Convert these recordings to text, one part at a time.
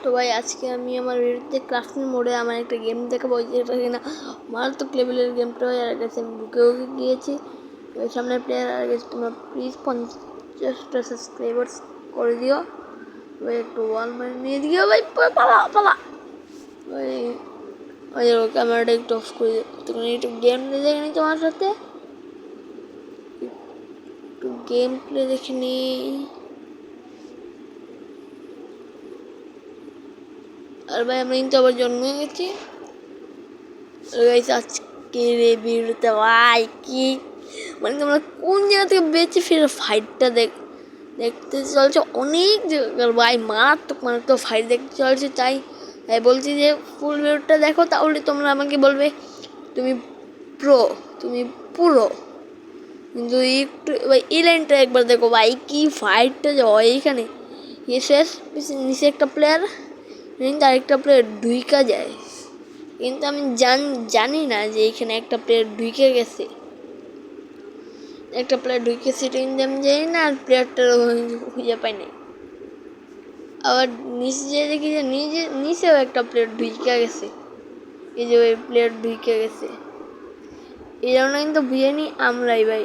তো ভাই আজকে আমি আমার ভিডিওতে ক্রাফটিং মোডে আমার একটা গেম দেখাবো, যেটা কিনা মারাত্মক লেভেলের গেমটা হয়। আর কাছে আমি ঢুকেও গিয়েছি। সামনে প্লেয়ার আর গেছে, তোমরা প্লিজ 50টা সাবস্ক্রাইবার্স করে দিও ভাই, একটু ওয়াল মারি নিয়ে দিও ভাই, পালা পালা ওই ওই ক্যামেরাটা একটু অফ করে দিও। তখন একটু গেম প্লে দেখে নিই তোমার সাথে, একটু গেম প্লে দেখে নিই। আর ভাই আমরা কিন্তু আবার জন্মে গেছি আজকের এই ভিডিওতে। ভাই কি মানে তোমরা কোন জায়গা থেকে বেঁচে ফিরে ফাইটটা দেখতে চলছে অনেক জায়গার ভাই, মারাত্মক ফাইট দেখতে চলছে। তাই বলছি যে ফুল ভিডিওটা দেখো, তাহলে তোমরা আমাকে বলবে তুমি পুরো। কিন্তু একটু ভাই এই লাইনটা একবার দেখো ভাই, কি ফাইটটা যে হয় এইখানে। শেষ নিচে একটা প্লেয়ার, কিন্তু আরেকটা প্লেয়ার ঢুইকা যায়, কিন্তু আমি জানি না যে এখানে একটা প্লেয়ার ঢুকে গেছে। একটা প্লেয়ার ঢুকে সেটা কিন্তু আমি জানি না, আর প্লেয়ারটার খুঁজে পাই নাই। আবার নিচে যে দেখি যে নিচেও একটা প্লেয়ার ঢুকে গেছে, এই যে ওই প্লেয়ার ঢুকে গেছে। এই জন্য কিন্তু বুঝে নি আমরাই ভাই,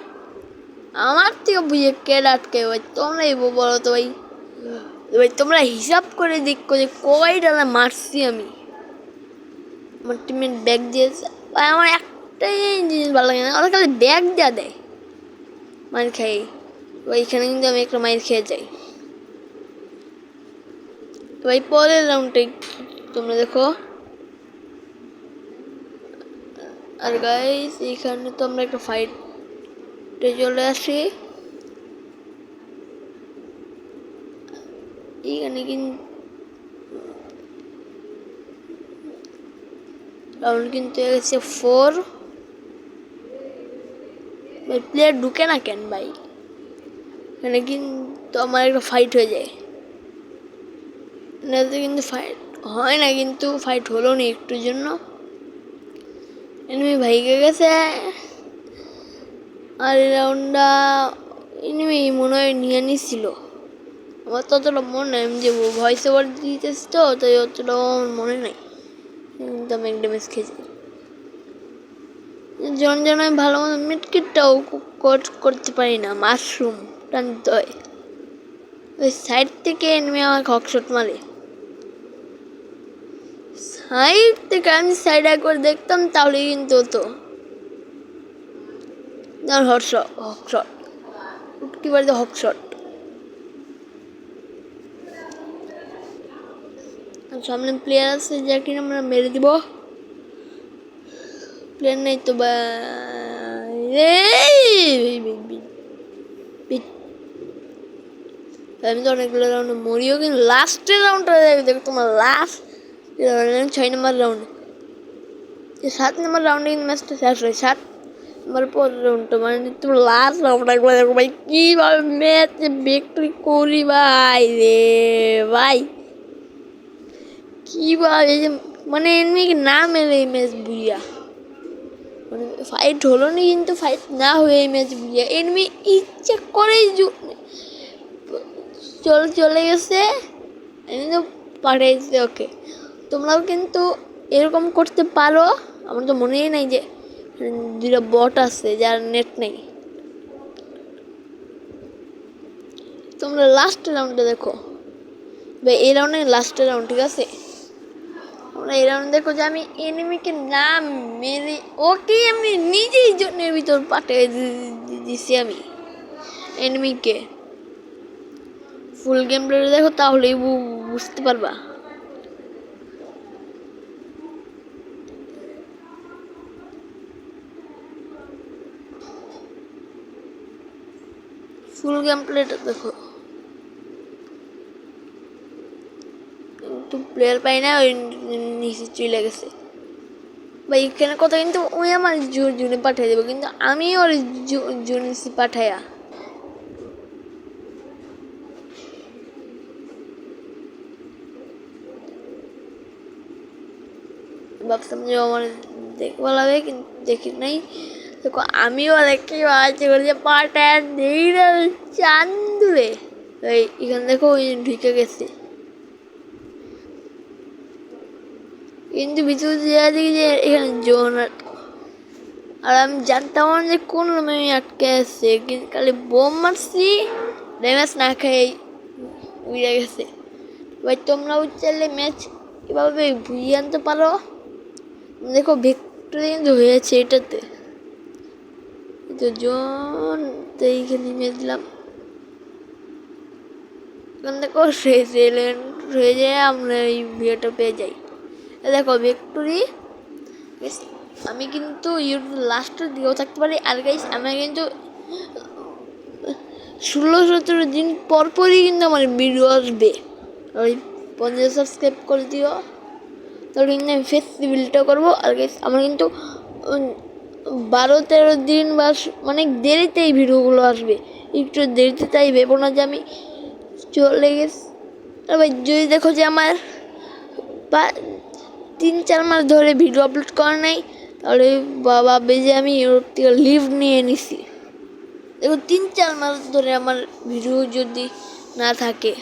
আমার থেকে বুঝে কে আটকে ভাই, তোমরাই বলো তো ভাই। ভাই তোমরা হিসাব করে দেখো যে কয়টা মারছি আমি। আমার টিমের ব্যাগ দিয়েছে ভাই, আমার একটাই জিনিস ভালো লাগে না, ওরা খালি ব্যাগ দেয় মার খাই। ওইখানে কিন্তু আমি একটা মাইর খেয়ে যাই ভাই। পরের রাউন্ডটাই তোমরা দেখো। আর গাইস এইখানে তো আমরা একটা ফাইটে চলে আসি। এইখানে কিন্তু রাউন্ড কিন্তু এসেছে 4। ভাই প্লেয়ার ঢুকে না কেন ভাই, এখানে কিন্তু আমার একটা ফাইট হয়ে যায়। এটাতে কিন্তু ফাইট হয় না, কিন্তু ফাইট হলো না একটুর জন্য। এনিমি ভাইগে গেছে। আর এই রাউন্ডটা এনিমি মনে হয় নিয়ে নিছিল, আমার তো অতটা মনে নাই। আমি যে ভয়েস ওভার দিতেছি তো, তাই অতটা মনে নাই, কিন্তু আমি এক ড্যামেজ খেয়েছি। জন আমি ভালো মতো মিডকিটটাও করতে পারি না, মাশরুম টানতে হয়। ওই সাইড থেকে এনিমি আমাকে হকশট মারে। সাইড থেকে আমি সাইড একবার দেখতাম তাহলে কিন্তু হতো। হকশট উটকি বাড়িতে হকশট। সামনে প্লেয়ার আছে যাকে আমরা মেরে দিব। প্লেয়ার নেই তো আমি তো অনেকগুলো রাউন্ডে মরিও, কিন্তু লাস্টের রাউন্ডটা দেখো তোমার, লাস্ট 6 নম্বর রাউন্ডে 7 নম্বর রাউন্ডে কিন্তু ম্যাচটা শেষ হয়। 7 নম্বর পর রাউন্ডটা মানে তুমি লাস্ট রাউন্ডটা একবার দেখো ভাই, কীভাবে ম্যাচে ভিক্টরি করি ভাই রে ভাই। কীভাবে মানে এমনি না মেলে এই ম্যাচ বুঝিয়া, মানে ফাইট হলো না, কিন্তু ফাইট না হয়ে এই ম্যাচ বুঝিয়া এমনি ইচ্ছে করেই চলে গেছে, এমনি তো পাঠাইছে। ওকে তোমরাও কিন্তু এরকম করতে পারো। আমার তো মনেই নাই যে 2টা বট আছে যার নেট নেই। তোমরা লাস্ট রাউন্ডে দেখো ভাই, এই রাউন্ডে লাস্টের রাউন্ড, ঠিক আছে? আমরা এই রাউন্ড দেখো যে আমি এনিমিকে না মেরে ওকে আমি নিজেই জনের ভিতর পাঠিয়ে দিছি আমি এনিমিকে। ফুল গেম প্লে দেখো, তাহলেই বুঝতে পারবা। ফুল গেম প্লেটা দেখো, কিন্তু প্লেয়ার পাই না, ওই নিচে চলে গেছে ভাই। এখানে কথা কিন্তু ওই আমার জুনে পাঠিয়ে দেবো, কিন্তু আমি ওর জুনে পাঠাইয়া ভাবতাম যে আমার দেখবো লাগবে, কিন্তু দেখি নাই। দেখো আমিও দেখি আছে যে পাঠায় নেই না চান্দুরে। এখানে দেখো ওই ঢুকে গেছে। কিন্তু ভিতরে যেয়ে দেখি যে এখানে জোন, আর আমি জানতাম না যে কোন রুমে আমি আটকে আছে, কিন্তু খালি বোম মারছি, ড্যামেজ না খেয়ে উড়ে গেছে। ভাই তোমরাও চাইলে ম্যাচ এভাবে বুঝিয়ে আনতে পারো। দেখো ভিক্টোরি কিন্তু হয়েছে এটাতে, তো জন তো এইখানে নেমে দিলাম। দেখো হয়ে যায়, আমরা এই ভিডিওটা পেয়ে যাই। দেখো ভিক্টোরি, আমি কিন্তু ইউটিউব লাস্টের দিকেও থাকতে পারি। আর গাইস আমার কিন্তু 16-17 দিন পরই কিন্তু আমার ভিডিও আসবে। ওই 50 সাবস্ক্রাইব করে দিও, তাহলে কিন্তু আমি ফেস্টিভ্যালটা করবো। আর গাইস আমার কিন্তু 12-13 দিন বা অনেক দেরিতে এই ভিডিওগুলো আসবে, একটু দেরিতে, তাই ভেবো না যে আমি চলে গেছি। আর ভাই যদি দেখো যে আমার 3-4 মাস ধরে ভিডিও আপলোড করা নাই, তাহলে বাবা বেজে আমি ইউটিউব থেকে লিভ নিয়ে নিছি। দেখো 3-4 মাস ধরে আমার ভিডিও যদি না থাকে,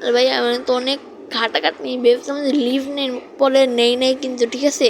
আর ভাই আমার তো অনেক ঘাটাঘাটি ভেবেছিলাম যে লিভ নেই, পরে নেই কিন্তু ঠিক আছে।